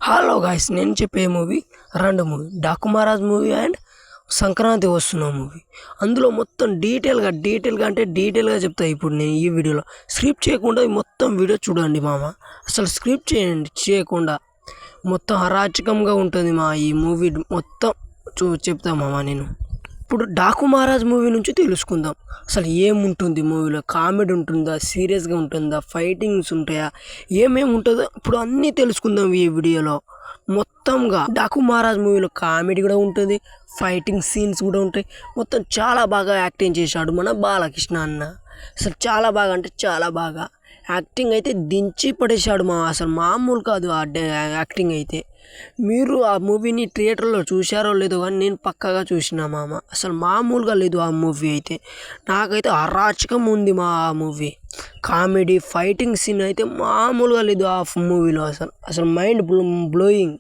Hello guys, నేను చెప్పే movie రెండు movie Daaku Maharaj movie and Sankranti వస్తున్న మూవీ. అందులో మొత్తం డీటెయిల్గా అంటే డీటెయిల్గా చెప్తా ఇప్పుడు నేను ఈ వీడియోలో. స్క్రిప్ట్ చేయకుండా ఈ మొత్తం వీడియో చూడండి మామ. అసలు స్క్రిప్ట్ చేయకుండా మొత్తం అరాచకంగా ఉంటుంది మా ఈ మూవీ మొత్తం చెప్తా మామ నేను. ఇప్పుడు డాకు మహారాజ్ మూవీ నుంచి తెలుసుకుందాం. అసలు ఏముంటుంది మూవీలో, కామెడీ ఉంటుందా, సీరియస్గా ఉంటుందా, ఫైటింగ్స్ ఉంటాయా, ఏమేమి ఉంటుందో ఇప్పుడు అన్నీ తెలుసుకుందాం ఈ వీడియోలో మొత్తంగా. డాకు మహారాజ్ మూవీలో కామెడీ కూడా ఉంటుంది, ఫైటింగ్ సీన్స్ కూడా ఉంటాయి. మొత్తం చాలా బాగా యాక్టింగ్ చేశాడు మన బాలకృష్ణ అన్న. అసలు చాలా బాగా అంటే చాలా బాగా యాక్టింగ్ అయితే దించి పడేశాడు మా. అసలు మామూలు కాదు ఆ యాక్టింగ్ అయితే. మీరు ఆ మూవీని థియేటర్లో చూశారో లేదో కానీ నేను పక్కాగా చూసిన మామ. అసలు మామూలుగా లేదు ఆ మూవీ అయితే. నాకైతే అరాచకం ఉంది మా ఆ మూవీ. కామెడీ ఫైటింగ్ సీన్ అయితే మామూలుగా లేదు ఆ మూవీలో. అసలు మైండ్ బ్లోయింగ్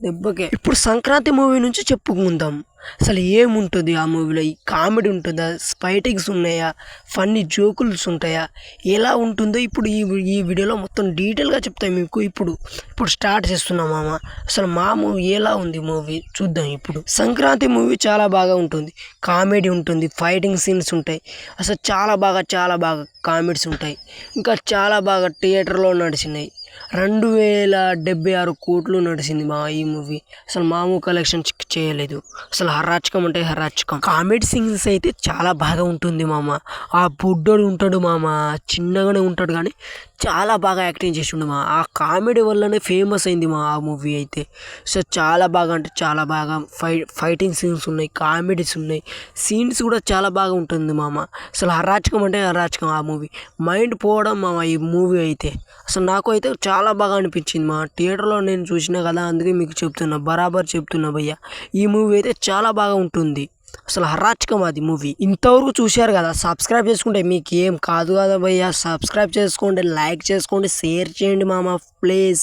దెబ్బకే. ఇప్పుడు సంక్రాంతి మూవీ నుంచి చెప్పుకుందాం. అసలు ఏముంటుంది ఆ మూవీలో, ఈ కామెడీ ఉంటుందా, ఫైటింగ్స్ ఉన్నాయా, ఫన్నీ జోకుల్స్ ఉంటాయా, ఎలా ఉంటుందో ఇప్పుడు ఈ వీడియోలో మొత్తం డీటెయిల్గా చెప్తాను మీకు. ఇప్పుడు స్టార్ట్ చేస్తున్నాం మామ. అసలు మా మూవీ ఎలా ఉంది మూవీ చూద్దాం ఇప్పుడు. సంక్రాంతి మూవీ చాలా బాగా ఉంటుంది, కామెడీ ఉంటుంది, ఫైటింగ్ సీన్స్ ఉంటాయి. అసలు చాలా బాగా కామెడీస్ ఉంటాయి. ఇంకా చాలా బాగా థియేటర్లో నడిచినాయి. 2076 కోట్లు నడిచింది మా ఈ మూవీ. అసలు మామూలు కలెక్షన్ చేయలేదు. అసలు హరాచకం అంటే హరాచకం. కామెడీ సీన్స్ అయితే చాలా బాగా ఉంటుంది మామ. ఆ బుడ్డోడు ఉంటాడు మామ, చిన్నగానే ఉంటాడు కానీ చాలా బాగా యాక్టింగ్ చేసిండు మా. ఆ కామెడీ వల్లనే ఫేమస్ అయింది మా ఆ మూవీ అయితే. సో చాలా బాగా అంటే చాలా బాగా ఫైటింగ్ సీన్స్ ఉన్నాయి, కామెడీస్ ఉన్నాయి, సీన్స్ కూడా చాలా బాగా ఉంటుంది మామ. అసలు హరాచకం అంటే హరాచకం ఆ మూవీ. మైండ్ పోవడం మామ ఈ మూవీ అయితే. అసలు నాకు అయితే చాలా బాగా అనిపించింది మా. థియేటర్లో నేను చూసినా కదా, అందుకే మీకు చెప్తున్నా, బరాబర్ చెప్తున్నా భయ్య. ఈ మూవీ అయితే చాలా బాగా ఉంటుంది. అసలు హరాచకం అది మూవీ. ఇంతవరకు చూశారు కదా, సబ్స్క్రైబ్ చేసుకుంటే మీకు ఏం కాదు కదా భయ్య. సబ్స్క్రైబ్ చేసుకోండి, లైక్ చేసుకోండి, షేర్ చేయండి మామ ప్లీజ్.